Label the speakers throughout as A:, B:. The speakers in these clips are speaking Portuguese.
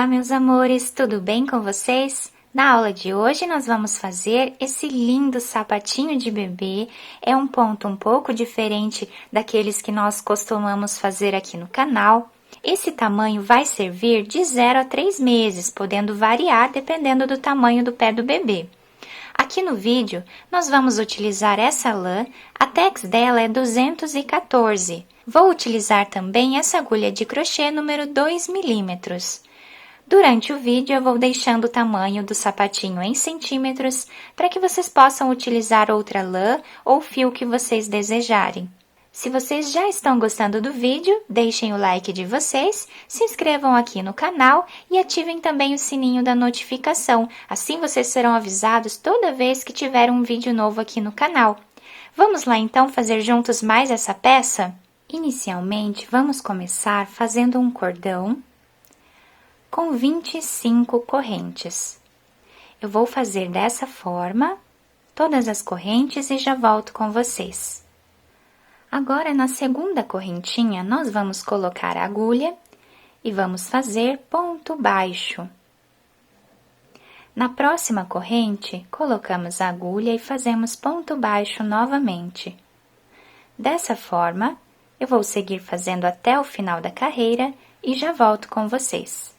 A: Olá, meus amores, tudo bem com vocês? Na aula de hoje, nós vamos fazer esse lindo sapatinho de bebê. É um ponto um pouco diferente daqueles que nós costumamos fazer aqui no canal. Esse tamanho vai servir de 0 a 3 meses, podendo variar dependendo do tamanho do pé do bebê. Aqui no vídeo, nós vamos utilizar essa lã, a tex dela é 214. Vou utilizar também essa agulha de crochê número 2 milímetros. Durante o vídeo, eu vou deixando o tamanho do sapatinho em centímetros para que vocês possam utilizar outra lã ou fio que vocês desejarem. Se vocês já estão gostando do vídeo, deixem o like de vocês, se inscrevam aqui no canal e ativem também o sininho da notificação, assim vocês serão avisados toda vez que tiver um vídeo novo aqui no canal. Vamos lá então fazer juntos mais essa peça? Inicialmente, vamos começar fazendo um cordão com 25 correntes. Eu vou fazer dessa forma todas as correntes e já volto com vocês. Agora, na segunda correntinha, nós vamos colocar a agulha e vamos fazer ponto baixo. Na próxima corrente, colocamos a agulha e fazemos ponto baixo novamente. Dessa forma, eu vou seguir fazendo até o final da carreira e já volto com vocês.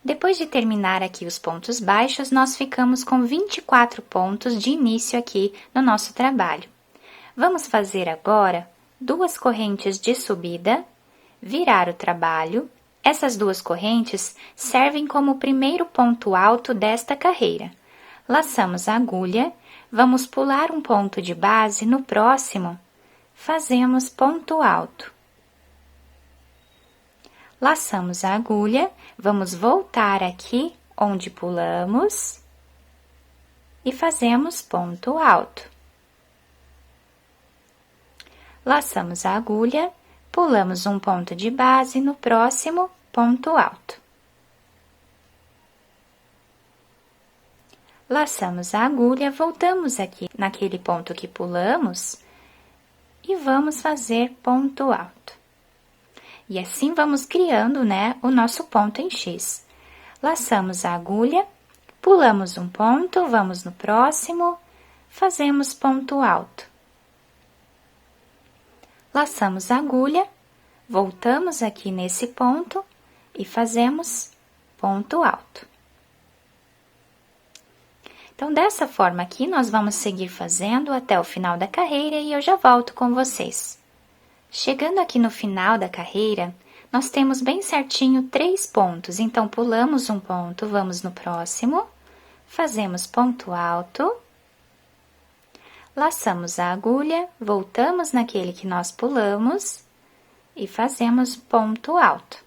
A: Depois de terminar aqui os pontos baixos, nós ficamos com 24 pontos de início aqui no nosso trabalho. Vamos fazer agora 2 correntes de subida, virar o trabalho. Essas 2 correntes servem como o primeiro ponto alto desta carreira. Laçamos a agulha, vamos pular um ponto de base, no próximo, fazemos ponto alto. Laçamos a agulha, vamos voltar aqui onde pulamos e fazemos ponto alto. Laçamos a agulha, pulamos um ponto de base, no próximo, ponto alto. Laçamos a agulha, voltamos aqui naquele ponto que pulamos e vamos fazer ponto alto. E assim vamos criando, né, o nosso ponto em X. Laçamos a agulha, pulamos um ponto, vamos no próximo, fazemos ponto alto. Laçamos a agulha, voltamos aqui nesse ponto e fazemos ponto alto. Então, dessa forma aqui, nós vamos seguir fazendo até o final da carreira e eu já volto com vocês. Chegando aqui no final da carreira, nós temos bem certinho 3 pontos, então pulamos um ponto, vamos no próximo, fazemos ponto alto, laçamos a agulha, voltamos naquele que nós pulamos e fazemos ponto alto.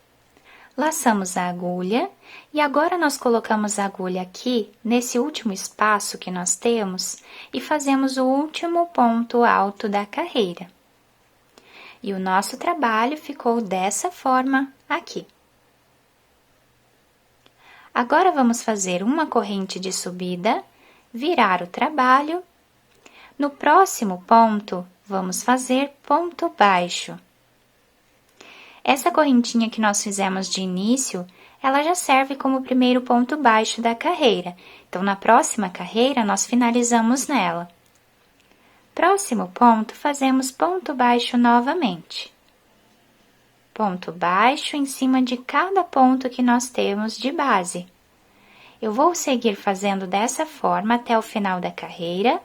A: Laçamos a agulha e agora nós colocamos a agulha aqui, nesse último espaço que nós temos, e fazemos o último ponto alto da carreira. E o nosso trabalho ficou dessa forma aqui. Agora, vamos fazer uma corrente de subida, virar o trabalho. No próximo ponto, vamos fazer ponto baixo. Essa correntinha que nós fizemos de início, ela já serve como o primeiro ponto baixo da carreira. Então, na próxima carreira, nós finalizamos nela. Próximo ponto, fazemos ponto baixo novamente. Ponto baixo em cima de cada ponto que nós temos de base. Eu vou seguir fazendo dessa forma até o final da carreira.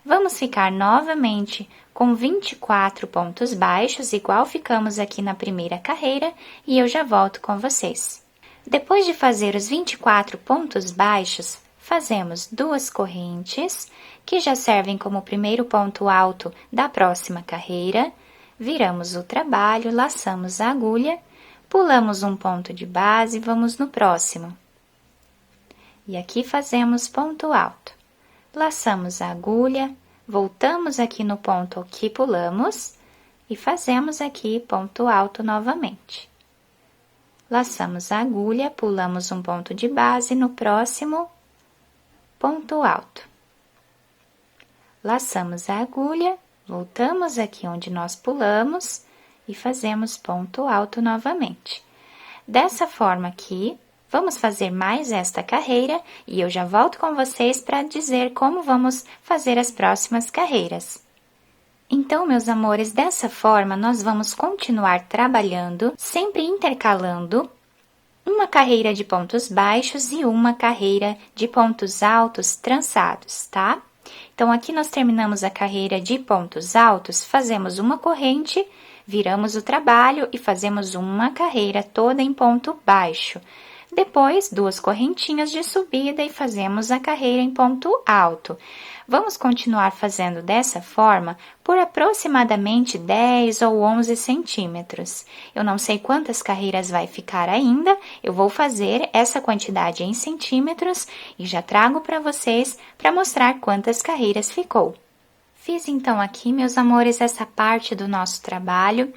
A: Vamos ficar novamente com 24 pontos baixos, igual ficamos aqui na primeira carreira, e eu já volto com vocês. Depois de fazer os 24 pontos baixos, fazemos 2 correntes, que já servem como o primeiro ponto alto da próxima carreira, viramos o trabalho, laçamos a agulha, pulamos um ponto de base, vamos no próximo. E aqui fazemos ponto alto. Laçamos a agulha, voltamos aqui no ponto que pulamos e fazemos aqui ponto alto novamente. Laçamos a agulha, pulamos um ponto de base, no próximo, ponto alto. Laçamos a agulha, voltamos aqui onde nós pulamos e fazemos ponto alto novamente. Dessa forma aqui, Vamos fazer mais esta carreira e eu já volto com vocês para dizer como vamos fazer as próximas carreiras. Então, meus amores, dessa forma nós vamos continuar trabalhando, sempre intercalando uma carreira de pontos baixos e uma carreira de pontos altos trançados, tá? Então, aqui nós terminamos a carreira de pontos altos, fazemos uma corrente, viramos o trabalho e fazemos uma carreira toda em ponto baixo. Depois, 2 correntinhas de subida e fazemos a carreira em ponto alto. Vamos continuar fazendo dessa forma por aproximadamente 10 ou 11 centímetros. Eu não sei quantas carreiras vai ficar ainda, eu vou fazer essa quantidade em centímetros e já trago para vocês para mostrar quantas carreiras ficou. Fiz então aqui, meus amores, essa parte do nosso trabalho.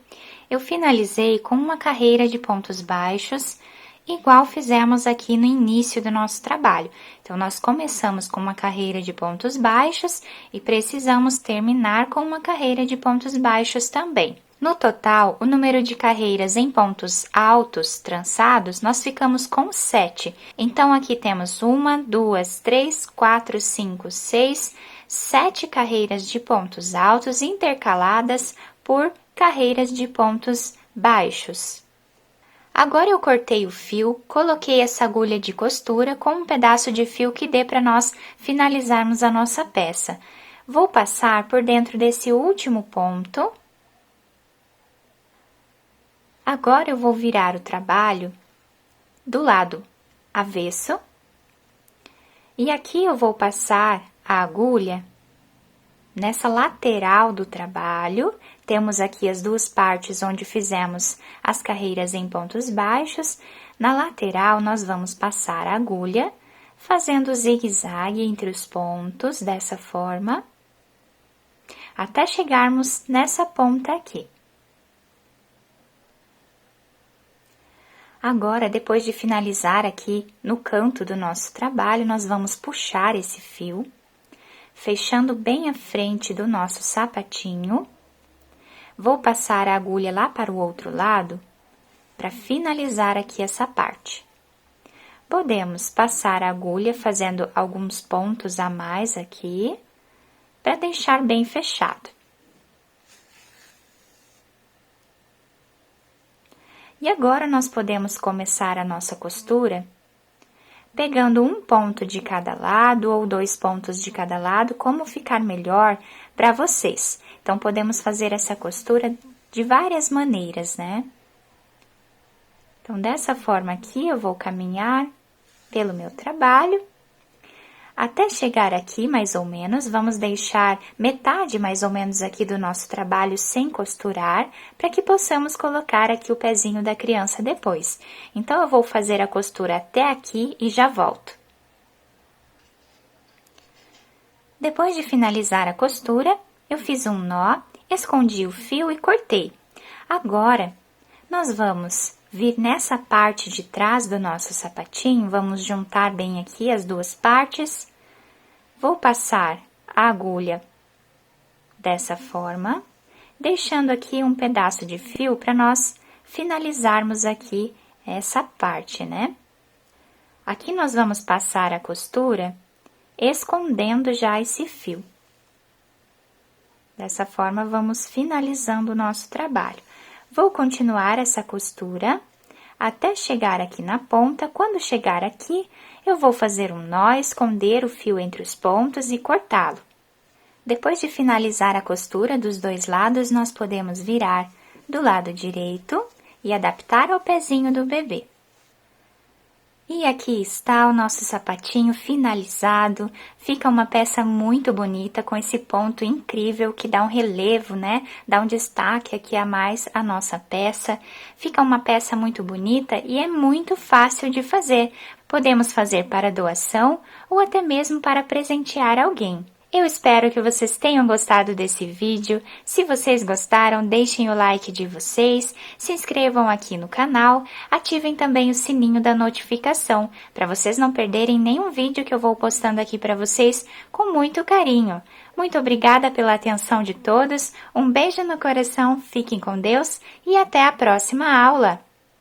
A: Eu finalizei com uma carreira de pontos baixos, igual fizemos aqui no início do nosso trabalho. Então, nós começamos com uma carreira de pontos baixos e precisamos terminar com uma carreira de pontos baixos também. No total, o número de carreiras em pontos altos trançados, nós ficamos com 7. Então, aqui temos 1, 2, 3, 4, 5, 6, 7 carreiras de pontos altos intercaladas por carreiras de pontos baixos. Agora eu cortei o fio, coloquei essa agulha de costura com um pedaço de fio que dê para nós finalizarmos a nossa peça. Vou passar por dentro desse último ponto. Agora eu vou virar o trabalho do lado avesso. E aqui eu vou passar a agulha nessa lateral do trabalho. Temos aqui as 2 partes onde fizemos as carreiras em pontos baixos. Na lateral, nós vamos passar a agulha, fazendo zigue-zague entre os pontos, dessa forma, até chegarmos nessa ponta aqui. Agora, depois de finalizar aqui no canto do nosso trabalho, nós vamos puxar esse fio, fechando bem a frente do nosso sapatinho. Vou passar a agulha lá para o outro lado, para finalizar aqui essa parte. Podemos passar a agulha fazendo alguns pontos a mais aqui, para deixar bem fechado. E agora, nós podemos começar a nossa costura pegando um ponto de cada lado ou 2 pontos de cada lado, como ficar melhor para vocês. Então, podemos fazer essa costura de várias maneiras, né? Então, dessa forma aqui, eu vou caminhar pelo meu trabalho. Até chegar aqui, mais ou menos, vamos deixar metade mais ou menos aqui do nosso trabalho sem costurar, para que possamos colocar aqui o pezinho da criança depois. Então, eu vou fazer a costura até aqui e já volto. Depois de finalizar a costura, eu fiz um nó, escondi o fio e cortei. Agora, nós vamos vir nessa parte de trás do nosso sapatinho, vamos juntar bem aqui as 2 partes. Vou passar a agulha dessa forma, deixando aqui um pedaço de fio para nós finalizarmos aqui essa parte, né? Aqui nós vamos passar a costura escondendo já esse fio. Dessa forma, vamos finalizando o nosso trabalho. Vou continuar essa costura até chegar aqui na ponta. Quando chegar aqui, eu vou fazer um nó, esconder o fio entre os pontos e cortá-lo. Depois de finalizar a costura dos 2 lados, nós podemos virar do lado direito e adaptar ao pezinho do bebê. E aqui está o nosso sapatinho finalizado, fica uma peça muito bonita com esse ponto incrível que dá um relevo, né? Dá um destaque aqui a mais à nossa peça. Fica uma peça muito bonita e é muito fácil de fazer. Podemos fazer para doação ou até mesmo para presentear alguém. Eu espero que vocês tenham gostado desse vídeo. Se vocês gostaram, deixem o like de vocês, se inscrevam aqui no canal, ativem também o sininho da notificação, para vocês não perderem nenhum vídeo que eu vou postando aqui para vocês com muito carinho. Muito obrigada pela atenção de todos, um beijo no coração, fiquem com Deus e até a próxima aula!